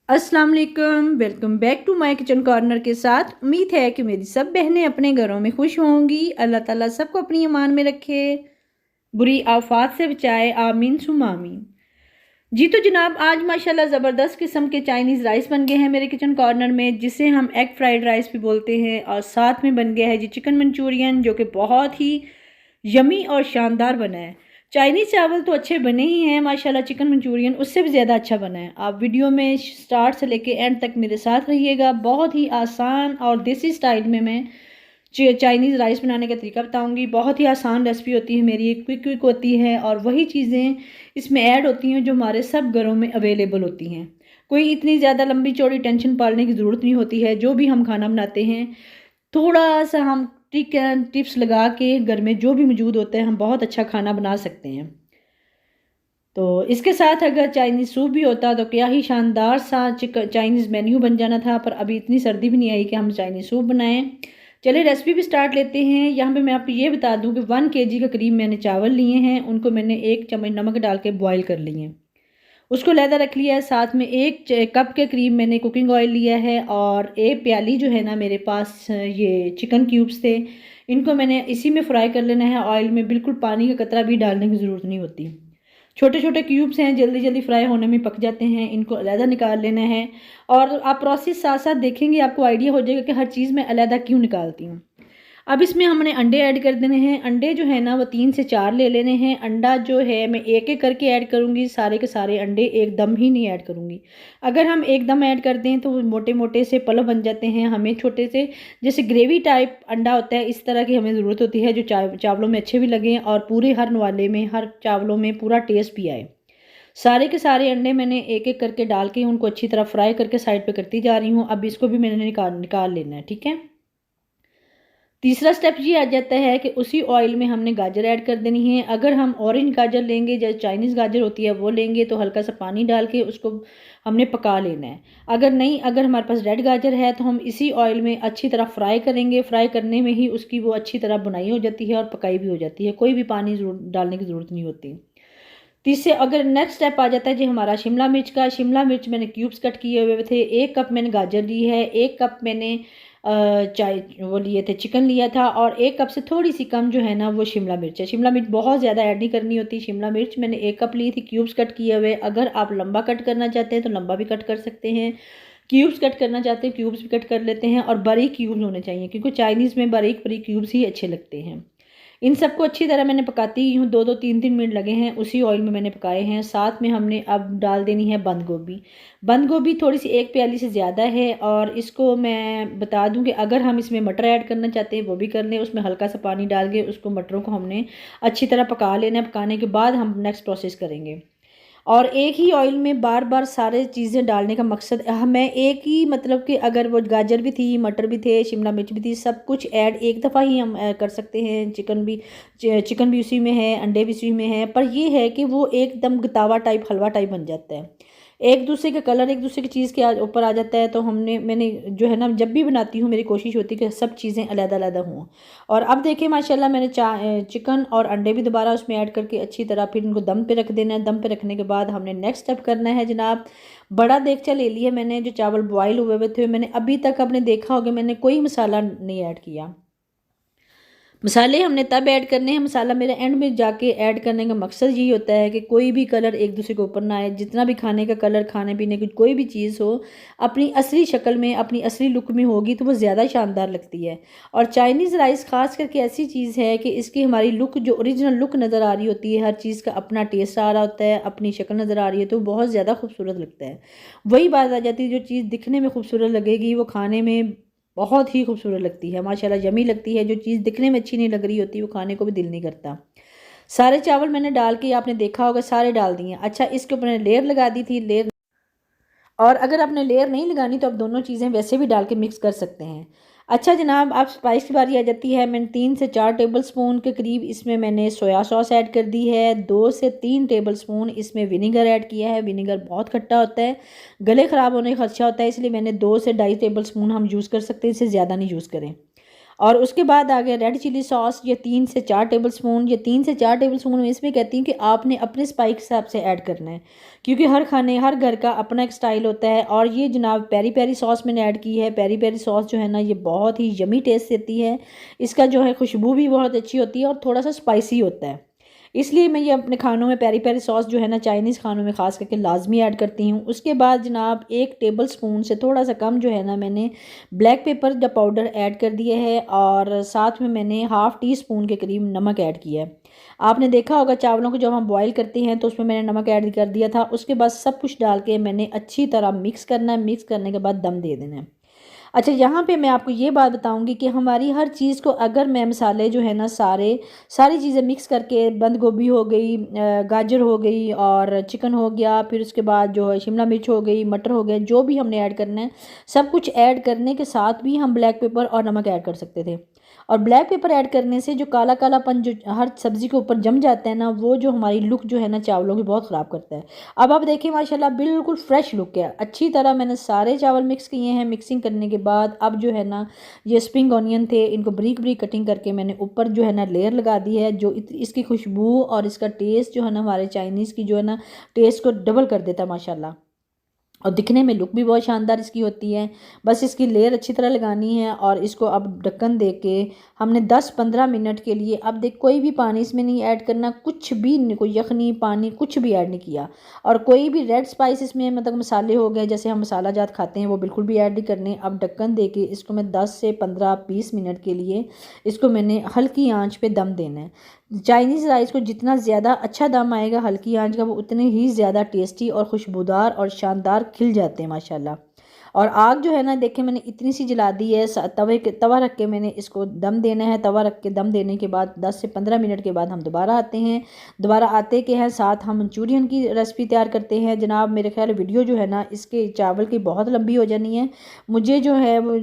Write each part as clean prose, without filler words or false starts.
अस्सलाम वालेकुम, welcome back to my kitchen corner के साथ। उम्मीद है कि मेरी सब बहनें अपने घरों में खुश होंगी। अल्लाह ताला सबको अपनी ईमान में रखे, बुरी आफात से बचाए, आमीन सुम आमीन। जी तो जनाब, आज माशाल्लाह ज़बरदस्त किस्म के चाइनीज़ राइस बन गए हैं मेरे किचन कॉर्नर में, जिसे हम एग फ्राइड राइस भी बोलते हैं। और साथ में बन गया है जी चिकन मंचूरियन, जो कि बहुत ही यमी और शानदार बना है। चाइनीज़ चावल तो अच्छे बने ही हैं माशाल्लाह, चिकन मंचूरियन उससे भी ज़्यादा अच्छा बना है। आप वीडियो में स्टार्ट से लेके एंड तक मेरे साथ रहिएगा। बहुत ही आसान और देसी स्टाइल में मैं चाइनीज़ राइस बनाने का तरीका बताऊंगी। बहुत ही आसान रेसिपी होती है मेरी, क्विक क्विक होती है और वही चीज़ें इसमें ऐड होती हैं जो हमारे सब घरों में अवेलेबल होती हैं। कोई इतनी ज़्यादा लंबी चौड़ी टेंशन पालने की ज़रूरत नहीं होती है। जो भी हम खाना बनाते हैं, थोड़ा सा हम ट्रिक एंड टिप्स लगा के घर में जो भी मौजूद होता है, हम बहुत अच्छा खाना बना सकते हैं। तो इसके साथ अगर चाइनीज़ सूप भी होता तो क्या ही शानदार सा चाइनीज़ मेन्यू बन जाना था। पर अभी इतनी सर्दी भी नहीं आई कि हम चाइनीज़ सूप बनाएं। चलिए रेसिपी भी स्टार्ट लेते हैं। यहाँ पे मैं आपको ये बता दूं कि 1 kg के करीब मैंने चावल लिए हैं। उनको मैंने 1 चम्मच नमक डाल के बॉयल कर लिए हैं। उसको लहदा रख लिया है। साथ में 1 कप के करीब मैंने कुकिंग ऑयल लिया है और 1 प्याली जो है ना, मेरे पास ये चिकन क्यूब्स थे। इनको मैंने इसी में फ्राई कर लेना है ऑयल में। बिल्कुल पानी का कतरा भी डालने की ज़रूरत नहीं होती। छोटे छोटे क्यूब्स हैं, जल्दी जल्दी फ्राई होने में पक जाते हैं। इनको अलहदा निकाल लेना है। और आप प्रोसेस साथ साथ देखेंगे, आपको आइडिया हो जाएगा कि हर चीज़ मैं अलहदा क्यों निकालती हूँ। अब इसमें हमने अंडे ऐड कर देने हैं। अंडे जो है ना, वो 3 से 4 ले लेने हैं। अंडा जो है मैं एक एक करके ऐड करूँगी, सारे के सारे अंडे एकदम ही नहीं ऐड करूँगी। अगर हम एकदम ऐड कर दें तो वो मोटे मोटे से पलो बन जाते हैं। हमें छोटे से, जैसे ग्रेवी टाइप अंडा होता है, इस तरह की हमें ज़रूरत होती है, जो चावलों में अच्छे भी लगें और पूरे हर नवाले में, हर चावलों में पूरा टेस्ट भी आए। सारे के सारे अंडे मैंने एक एक करके डाल के उनको अच्छी तरह फ्राई करके साइड पे करती जा रही हूँ। अब इसको भी मैंने निकाल लेना है, ठीक है। तीसरा स्टेप ये आ जाता है कि उसी ऑयल में हमने गाजर ऐड कर देनी है। अगर हम ऑरेंज गाजर लेंगे, जैसे चाइनीज़ गाजर होती है, वो लेंगे तो हल्का सा पानी डाल के उसको हमने पका लेना है। अगर नहीं, अगर हमारे पास रेड गाजर है तो हम इसी ऑयल में अच्छी तरह फ्राई करेंगे। फ्राई करने में ही उसकी वो अच्छी तरह बुनाई हो जाती है और पकाई भी हो जाती है। कोई भी पानी डालने की ज़रूरत नहीं होती। तीसरे अगर नेक्स्ट स्टेप आ जाता है जी हमारा शिमला मिर्च का। शिमला मिर्च मैंने क्यूब्स कट किए हुए थे। 1 कप मैंने गाजर ली है। 1 कप मैंने चाय वो लिए थे, चिकन लिया था। और 1 कप से थोड़ी सी कम जो है ना, वो शिमला मिर्च है। शिमला मिर्च बहुत ज़्यादा ऐड नहीं करनी होती। शिमला मिर्च मैंने 1 कप ली थी, क्यूब्स कट किए हुए। अगर आप लंबा कट करना चाहते हैं तो लंबा भी कट कर सकते हैं। क्यूब्स कट करना चाहते हैं, क्यूब्स भी कट कर लेते हैं। और बारीक क्यूब्स होने चाहिए, क्योंकि चाइनीज़ में बारीक बारीक क्यूब्स ही अच्छे लगते हैं। इन सबको अच्छी तरह मैंने पकाती ही हूँ। 2-2 3-3 मिनट लगे हैं, उसी ऑयल में मैंने पकाए हैं। साथ में हमने अब डाल देनी है बंद गोभी। बंद गोभी थोड़ी सी 1 प्याली से ज़्यादा है। और इसको मैं बता दूं कि अगर हम इसमें मटर ऐड करना चाहते हैं वो भी कर लें। उसमें हल्का सा पानी डाल के उसको, मटरों को हमने अच्छी तरह पका लेना है। पकाने के बाद हम नेक्स्ट प्रोसेस करेंगे। और एक ही ऑयल में बार बार सारे चीज़ें डालने का मकसद, मैं एक ही, मतलब कि अगर वो गाजर भी थी, मटर भी थे, शिमला मिर्च भी थी, सब कुछ ऐड एक दफ़ा ही हम कर सकते हैं। चिकन भी उसी में है, अंडे भी उसी में है। पर ये है कि वो एकदम गतावा टाइप, हलवा टाइप बन जाता है। एक दूसरे का कलर एक दूसरे की चीज़ के ऊपर आ जाता है। तो मैंने जो है ना, जब भी बनाती हूँ मेरी कोशिश होती है कि सब चीज़ें अलग-अलग हों। और अब देखिए माशाल्लाह, मैंने चिकन और अंडे भी दोबारा उसमें ऐड करके अच्छी तरह फिर इनको दम पे रख देना है। दम पे रखने के बाद हमने नेक्स्ट स्टेप करना है जनाब। बड़ा देगचा ले लिया मैंने, जो चावल बॉयल हुए हुए थे। मैंने अभी तक, आपने देखा होगा, मैंने कोई मसाला नहीं ऐड किया। मसाले हमने तब ऐड करने हैं, मसाला मेरे एंड में जाके ऐड करने का मकसद यही होता है कि कोई भी कलर एक दूसरे के ऊपर ना आए। जितना भी खाने का कलर, खाने पीने की कोई भी चीज़ हो, अपनी असली शक्ल में, अपनी असली लुक में होगी तो वो ज़्यादा शानदार लगती है। और चाइनीज़ राइस ख़ास करके ऐसी चीज़ है कि इसकी हमारी लुक, जो ओरिजिनल लुक नज़र आ रही होती है, हर चीज़ का अपना टेस्ट आ रहा होता है, अपनी शक्ल नज़र आ रही है, तो बहुत ज़्यादा खूबसूरत लगता है। वही बात आ जाती है, जो चीज़ दिखने में खूबसूरत लगेगी वो खाने में बहुत ही खूबसूरत लगती है, माशाल्लाह यमी लगती है। जो चीज़ दिखने में अच्छी नहीं लग रही होती, वो खाने को भी दिल नहीं करता। सारे चावल मैंने डाल के, आपने देखा होगा, सारे डाल दिए। अच्छा, इसके ऊपर मैंने लेयर लगा दी थी। लेयर, और अगर आपने लेयर नहीं लगानी तो आप दोनों चीज़ें वैसे भी डाल के मिक्स कर सकते हैं। अच्छा जनाब, आप स्पाइस की बारी आ जाती है। मैंने 3 से 4 टेबल स्पून के करीब इसमें मैंने सोया सॉस ऐड कर दी है। 2 से 3 टेबल स्पून इसमें विनेगर ऐड किया है। विनेगर बहुत खट्टा होता है, गले ख़राब होने का खदशा होता है, इसलिए मैंने 2 से 2.5 टेबल स्पून हम यूज़ कर सकते हैं, इससे ज़्यादा नहीं यूज़ करें। और उसके बाद आ गया रेड चिली सॉस, ये 3 से 4 टेबलस्पून। ये 3 से 4 टेबलस्पून मैं इसमें कहती हूँ कि आपने अपने स्पाइस के हिसाब से ऐड करना है, क्योंकि हर घर का अपना एक स्टाइल होता है। और ये जनाब पेरी पेरी सॉस मैंने ऐड की है। पेरी पेरी सॉस जो है ना ये बहुत ही यमी टेस्ट देती है, इसका जो है खुशबू भी बहुत अच्छी होती है और थोड़ा सा स्पाइसी होता है, इसलिए मैं ये अपने खानों में पेरी पेरी सॉस जो है ना चाइनीज़ खानों में ख़ास करके लाजमी ऐड करती हूँ। उसके बाद जनाब 1 टेबलस्पून से थोड़ा सा कम जो है ना मैंने ब्लैक पेपर का पाउडर ऐड कर दिया है, और साथ में मैंने हाफ़ टी स्पून के करीब नमक ऐड किया है। आपने देखा होगा चावलों को जब हम बॉईल करते हैं तो उसमें मैंने नमक ऐड कर दिया था। उसके बाद सब कुछ डाल के मैंने अच्छी तरह मिक्स करना है। मिक्स करने के बाद दम दे देना है। अच्छा, यहाँ पे मैं आपको ये बात बताऊंगी कि हमारी हर चीज़ को अगर मैं मसाले जो है ना सारी चीज़ें मिक्स करके, बंद गोभी हो गई, गाजर हो गई और चिकन हो गया, फिर उसके बाद जो है शिमला मिर्च हो गई, मटर हो गया, जो भी हमने ऐड करना है सब कुछ ऐड करने के साथ भी हम ब्लैक पेपर और नमक ऐड कर सकते थे। और ब्लैक पेपर ऐड करने से जो काला कालापन जो हर सब्ज़ी के ऊपर जम जाता है ना, वो जो हमारी लुक जो है ना चावलों की बहुत ख़राब करता है। अब आप देखिए माशाल्लाह बिल्कुल फ्रेश लुक है। अच्छी तरह मैंने सारे चावल मिक्स किए हैं। मिक्सिंग करने के बाद अब जो है ना ये स्प्रिंग ऑनियन थे, इनको बारीक बारीक कटिंग करके मैंने ऊपर जो है ना लेयर लगा दी है, जो इसकी खुशबू और इसका टेस्ट जो है ना हमारे चाइनीज़ की जो है ना टेस्ट को डबल कर देता है माशाल्लाह। और दिखने में लुक भी बहुत शानदार इसकी होती है। बस इसकी लेयर अच्छी तरह लगानी है और इसको अब ढक्कन दे के हमने 10-15 मिनट के लिए, अब देख कोई भी पानी इसमें नहीं ऐड करना, कुछ भी नहीं, कोई यखनी पानी कुछ भी ऐड नहीं किया। और कोई भी रेड स्पाइस इसमें मतलब मसाले हो गए जैसे हम मसाला जात खाते हैं वो बिल्कुल भी ऐड नहीं करने। अब ढक्कन दे के इसको मैं 10 से 15-20 मिनट के लिए इसको मैंने हल्की आँच पर दम देना है। चाइनीज़ राइस को जितना ज़्यादा अच्छा दम आएगा हल्की आंच का, वो उतने ही ज़्यादा टेस्टी और खुशबूदार और शानदार खिल जाते हैं माशाल्लाह। और आग जो है ना देखिए मैंने इतनी सी जला दी है। तवा रख के मैंने इसको दम देना है। तवा रख के दम देने के बाद 10 से 15 मिनट के बाद हम दोबारा आते हैं। दोबारा आते के हैं साथ हम मंचूरियन की रेसिपी तैयार करते हैं। जनाब मेरे ख्याल वीडियो जो है ना इसके चावल की बहुत लंबी हो जानी है, मुझे जो है वो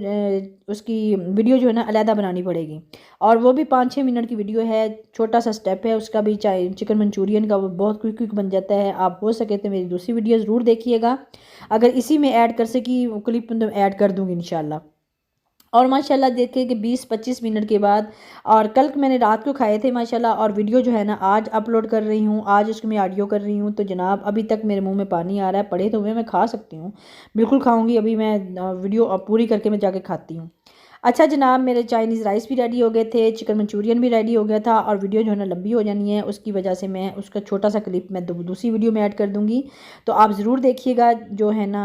उसकी वीडियो जो है ना अलहदा बनानी पड़ेगी, और वो भी 5-6 मिनट की वीडियो है। छोटा सा स्टेप है उसका भी, चाहे चिकन मंचूरियन का, वो बहुत क्विक बन जाता है। आप हो सके तो मेरी दूसरी वीडियो ज़रूर देखिएगा। अगर इसी में ऐड कर सकी क्लिप तो ऐड कर दूँगी इंशाल्लाह। और माशाल्लाह देखिए कि 20-25 मिनट के बाद, और कल मैंने रात को खाए थे माशाल्लाह, और वीडियो जो है ना आज अपलोड कर रही हूँ, आज उसको मैं ऑडियो कर रही हूँ। तो जनाब अभी तक मेरे मुंह में पानी आ रहा है। पड़े तो हुए, मैं खा सकती हूँ, बिल्कुल खाऊँगी। अभी मैं वीडियो पूरी करके मैं जाके खाती हूँ। अच्छा जनाब मेरे चाइनीज़ राइस भी रेडी हो गए थे, चिकन मंचूरियन भी रेडी हो गया था, और वीडियो जो है ना लंबी हो जानी है, उसकी वजह से मैं उसका छोटा सा क्लिप मैं दूसरी वीडियो में ऐड कर दूँगी। तो आप ज़रूर देखिएगा जो है ना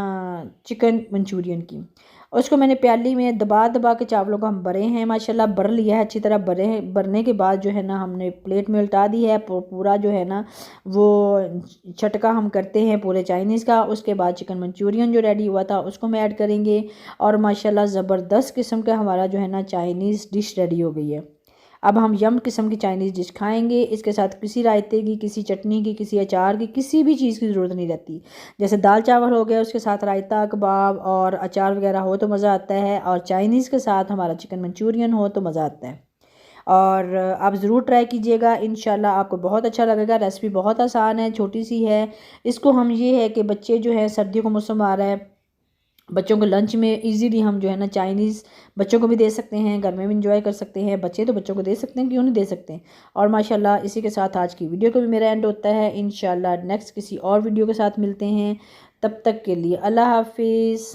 चिकन मंचूरियन की। उसको मैंने प्याली में दबा दबा के चावलों को हम भरे हैं माशाल्लाह, भर लिया है अच्छी तरह। भरने के बाद जो है ना हमने प्लेट में उल्टा दी है। पूरा जो है ना वो छटका हम करते हैं पूरे चाइनीज़ का। उसके बाद चिकन मंचूरियन जो रेडी हुआ था उसको हम ऐड करेंगे, और माशाल्लाह ज़बरदस्त किस्म का हमारा जो है ना चाइनीज़ डिश रेडी हो गई है। अब हम यम किस्म की चाइनीज़ डिश खाएंगे। इसके साथ किसी रायते की, किसी चटनी की, किसी अचार की, किसी भी चीज़ की ज़रूरत नहीं रहती। जैसे दाल चावल हो गया, उसके साथ रायता, कबाब और अचार वगैरह हो तो मज़ा आता है, और चाइनीज़ के साथ हमारा चिकन मंचूरियन हो तो मज़ा आता है। और आप ज़रूर ट्राई कीजिएगा, इंशाल्लाह आपको बहुत अच्छा लगेगा। रेसिपी बहुत आसान है, छोटी सी है। इसको हम ये है कि बच्चे जो है, सर्दियों का मौसम आ रहा है, बच्चों को लंच में इजीली हम जो है ना चाइनीज़ बच्चों को भी दे सकते हैं, घर में भी इंजॉय कर सकते हैं। बच्चे तो बच्चों को दे सकते हैं, क्यों नहीं दे सकते। और माशाल्लाह इसी के साथ आज की वीडियो को भी मेरा एंड होता है। इंशाल्लाह नेक्स्ट किसी और वीडियो के साथ मिलते हैं। तब तक के लिए अल्लाह हाफिज़।